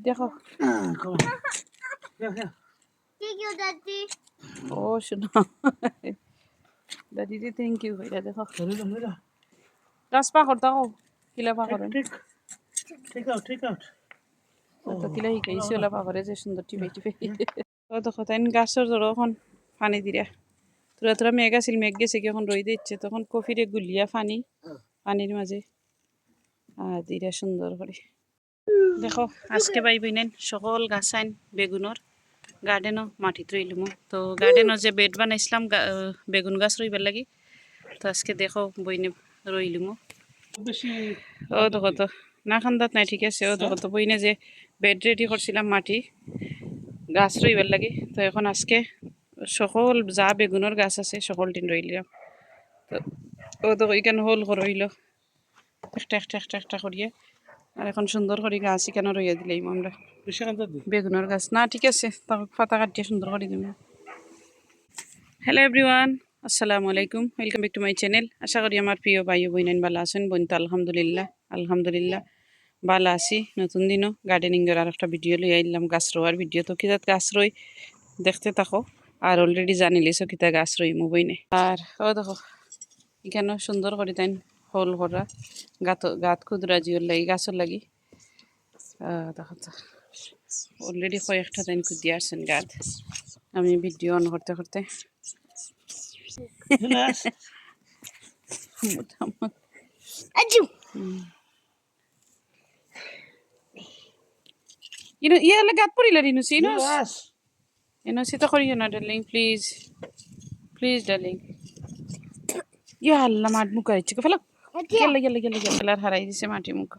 দেখো ও শোনো দাদি থ্যাংক ইউ ভাইয়া দেখো গাছ পা করতে কিলা পা করেন তো কিলা শিখাইছি ওলা পা করে যে সুন্দর টিপে টিপে ও দেখো তাই গাছের জড়ো এখন পানি দিরা তোরা তোরা মেঘ আছিল মেঘ গেছে কি এখন রই দিচ্ছে তখন কফিরে গুলিয়া পানির মাঝে দিরা সুন্দর করে দেখো আজকে পাই বইনেন সকল গাছ আইন বেগুনের গার্ডেনও মাটিত রইলুম তো গার্ডেনের যে বেড বানাইছিলাম বেগুন গাছ রইবার লাগি তো আজকে দেখো বইনে রইলুম ও দেখো তো না খান্দাত নাই ঠিক আছে ও দেখো তো বইনে যে বেড রেডি করছিলাম মাটি গাছ রইবার লাগি তো এখন আজকে সকল যা বেগুনের গাছ আছে সকল দিন রইলাম তো ও দেখো এখানে হোল রইল একটা একটা একটা একটা করিয়ে আর এখন সুন্দর করে গাছ এখানে রইয়া দিলাম আমরা বেগুনের গাছ না ঠিক আছে তাকে পাতা কাটিয়ে সুন্দর করে দিব হ্যালো এভরিওয়ান আসসালামু আলাইকুম welcome back to my channel আশা করি আমার প্রিয় ভাই বোনেন ভালো আছেন বোন তো আলহামদুলিল্লাহ ভালো আছি নতুন দিনও গার্ডেনিংয়ের আর একটা ভিডিও লই আইলাম গাছ রোয়ার ভিডিও তো কিতাত গাছ রই দেখতে থাকো আর অলরেডি জানি লিছো কিতা গাছ রই বইনে আর ও দেখো এখানে সুন্দর করে তাই হোল করা গাত খুদরা জিওর লাগি গাছের লাগি দেখো তো অলরেডি কয়েকটা তাই খুদিয়ে আসছেন গাছ আমি ভিডিও অন করতে করতে ইয়ালে গাত পড়িলা রিনুসি ইনুসি তো করিও না ডার্লিং প্লিজ ডার্লিং ইয়া আল্লাহ মাঠ মুখ আইছে ফেলো গেলে আর হারাই দিছে মাটি মুখ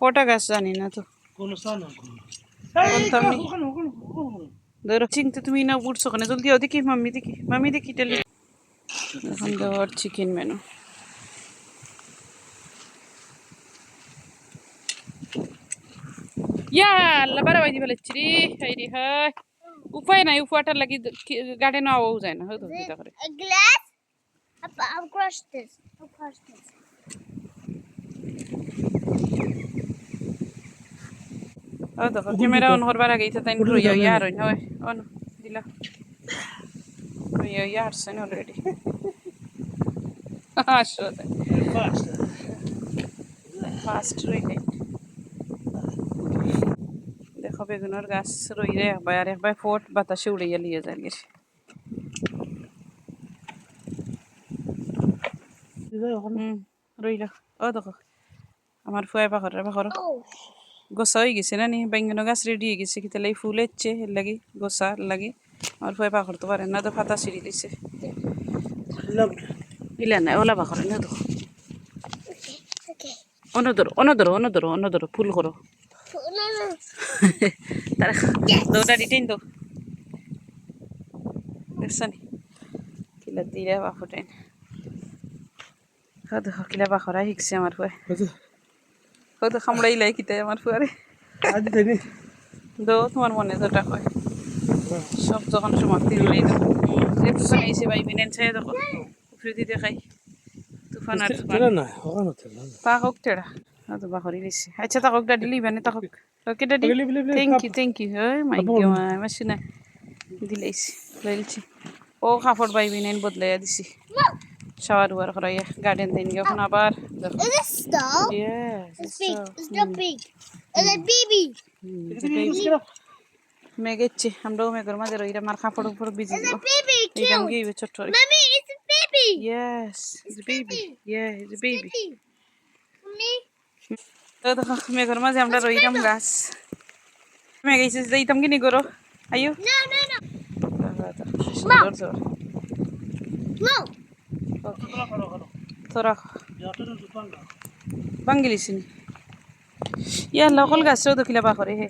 কটা গাছ জানি না তো ধরো চিনতে তুমি না উঠছো ওখানে জলদি আও দেখি মাম্মি দেখি টেলি এখন দেওয়ার চিকেন মেনু ইয়া আল্লাহ বারা বাইদি ফেলেছি রে হাইরে হাই উপায় নাই উপাটার লাগি গার্ডেন আওয়াও যায় না হয়তো চিন্তা করে দেখো ক্যামেরা অন করবার আগে তাই রইয়া ইয়ার হয় অন দিলা রইয়া ইয়ারছেন অলরেডি আসলে ফাস্ট রইলে দেখো বেগুনের গাছ রইলে একবার ফোট বাতাসে উড়াইয়া লিয়ে যায় গেছে রইল ও দেখো আমার ফুয়া পাখর গোসা হয়ে গেছে না নি বেঙ্গন গাছ রেডি হয়ে গেছে কিতালাই ফুল এসছে এর লাগি গোসা লাগি আমার ফুয়া পাখর তো পারে না তো ফাতা ছিঁড়ি দিছে ইলা নাই ওলা পাখর না দেখো অনদর ফুল করো তারা দৌড়া দিতেন তো দেখছনি কিলা দিরা বাফুটেন দেখো কিলা বাখরা শিখছে আমার ফুয়া হয়তো খামড়াই লাই কিতাই আমার ফুয়ারে দো তোমার মনে যেটা হয় সব যখন সমাপ্তি দিলেই একটু বানাইছে ভাই বিনেন চাই দেখো উফরিদি দেখাই তুফান আর তাকক তেড়া তো বাহরি দিছে আচ্ছা তাকক দাদি লিবানে তাকক ওকে দাদি থ্যাংক ইউ হয় মাই গড আমার শুনা দিলাইছি লইলছি ও কাপড় ভাই বিনেন বদলাইয়া দিছি শাওয়ার ওয়ার করাইয়া গার্ডেন দেন এখন আবার Is it stop? Yes, It's big. It's not big. It's a baby. মেঘেচ্ছে আমরাও মেঘের মাঝে রইরা মার কাপড় উপর ভিজে It's দিব a baby এইখান too. গিয়ে ছোট্ট Mommy, it's a baby. Yes, it's a baby. Yeah, it's a baby. Mommy. তো দেখো মেঘের মাঝে আমরা রইরাম গাছ মেঘ এসে যাইতাম কি নি করো আইও No, no, no. সুন্দর জোর No. তোরা বাঙ্গিলিছিনি ইয়া লোকাল গাছও তো কিলা করে হে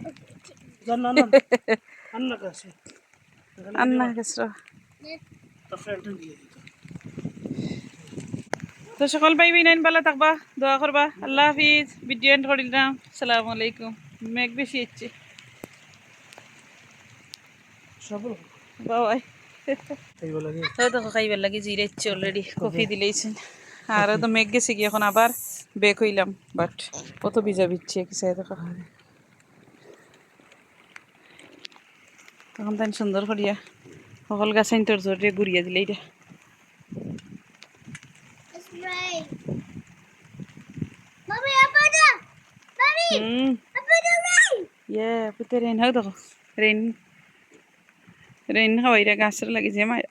আন্না গাছ তো সকল ভাই বিনাইন ভালো থাকবা দোয়া করবা আল্লাহ হাফিজ ভিডিও এন্ড করে দিলাম আসসালামু আলাইকুম মেঘ বেশি হচ্ছে বাবাই তো দেখো খাইবার লাগে জিরে ইচ্ছে অলরেডি কফি দিলেইছেন আর তো মেঘ গেছে কি এখন আবার বেক হইলাম বাট কত ভিজা ভিজছে কি চাই দেখো তখন তাই সুন্দর করিয়া সকল গাছ তোর জোরে ঘুরিয়ে দিলে এটা It's rain. Mommy, up on the. Mommy, up on the rain. ইয়ে পুতে রেন হয় দেখো রেন রেন হওয়াইরা গাছের লাগে যে মায়ের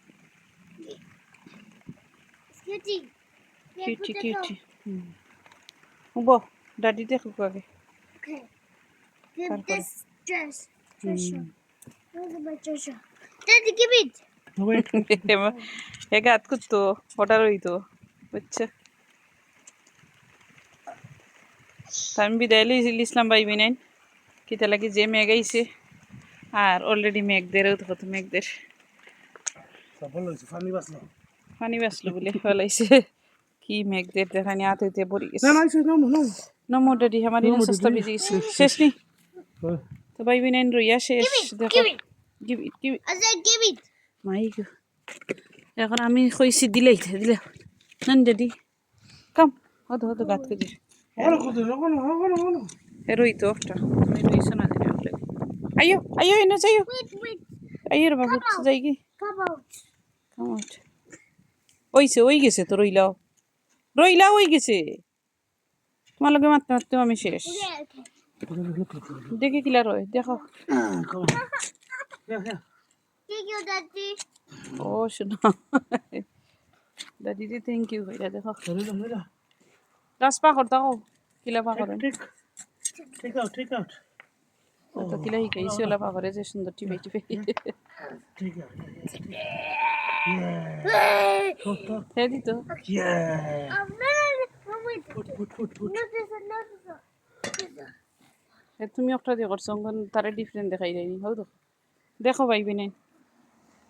Skitty. কিউটি কিউটি বো দাদি দেখো আগে Okay. Give Careful. this dress. Treasure. Where's my treasure? Daddy, give it. ಹೇಗೆ ಹತ್ ಕೂತು ಹೊಟಾರ ಹೋಯ್ತು বুঝছে আমি বিদায় ইসলাম ভাই বিনাইন কিতা লাগে যে মেঘ আইছে আর অলরেডি মেঘদের কত মেঘদের পানি বাসলো বলে ফেলাইছে কি মেঘদের দেখানি হাত হইতে পড়ে গেছে নমো ডেডি আমার সস্তা ভিজে গেছে শেষ নি তো ভাই বিনাইন রইয়া শেষ দেখো Give it. Give it give I said give it. মাই গো এখন আমি কইছি দিলেই দিলে নন ডেডি কাম হতো হতো গাত করে এরই তো একটা আমি রইছ না দিলে বলে আইও আইও এনে যাইও Wait. আইও রে বাবু যাই কি Come out. কাম আউট ওইছে ওই গেছে তো রইলা ওই গেছে তোমার লগে মারতে মারতে আমি শেষ Okay. দেখি কিলা রয় দেখো Thank you, Daddy. ও শোনো দাদি দি থ্যাংক ইউ ভাইয়া দেখো গাছ পা করতে কিলা পা করেন Take out. তো কিলা শিকাইছি ওলা পা করে যে সুন্দর টিপে Take out. হ্যাঁ দিত Yeah. No, wait. Put. No, this one, no, this one. তুমি একটা দিয়ে করছো তারা ডিফারেন্ট দেখাই দেয়নি হও দেখো পাইবি নাই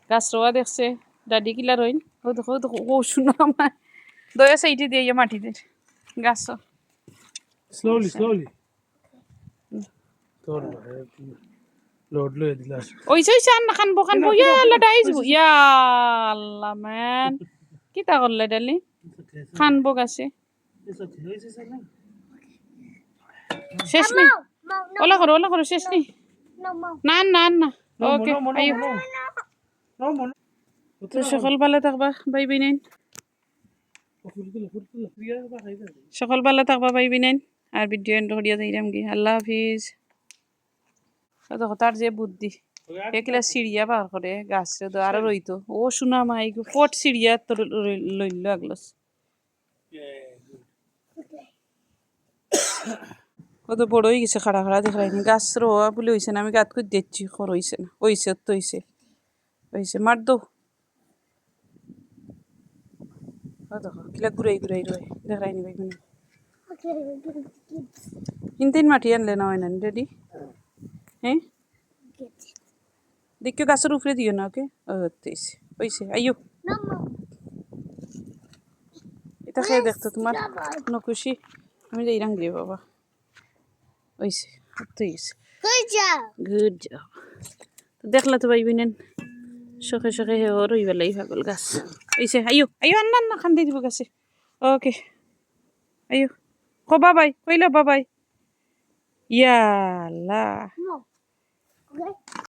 গাছ রোয়া দেখছে দাদি কিলা রইন হও দেখো ও শুনো আমার দয়া সাইডে দিয়ে মাটিতে গাছ Slowly. Load দিলা ওইছে আর না খানবো ইয়া আল্লাহ ডাইজবো ইয়া আল্লাহ ম্যান কি তা করলে ডালি খানবো গাছে শেষ নেই ওলা করো শেষ নেই No, Mom. না ওকে আইও No. তো সকল ভালো থাকবা বাই বিনাইন সকল ভালো থাকবা বাই বিনাইন আর ভিডিও এন্ড করিয়া যাইরাম কি আল্লাহ হাফিজ দেখো তার যে বুদ্ধি একলা সিঁড়িয়া পার করে গাছরে তো আরো রইতো ও শোনা মাই ফট সিঁড়িয়া তো লইল আগলস কত বড় হয়ে গেছে খাড়া দেখাইনি গাছ রোয়া বলে হয়েছে না আমি গাত করে দিচ্ছি খর হয়েছে না হয়েছে তো হয়েছে মার দো দেখো কিলা ঘুরাই রয় দেখাইনি ভাই মানে Okay, we're gonna get কিন্তু মাটি আনলে না হয় না রেডি হ্যাঁ it. দেখিও গাছের উপরে দিও না ওকে হয়েছে আইও No, Mom. এটা খেয়ে দেখতো তোমার নকুশি আমি যাইরাম গিয়ে বাবা হয়েছে Good job. গুড জব দেখলা তো পাইবি নেন শখে হে ওর ওই বেলাই পাগল গাছ হয়েছে আইও আন্না খান দিয়ে দিব গাছে ওকে আইও বাবাই কইলো বাবাই ইয়া আল্লাহ No. Okay.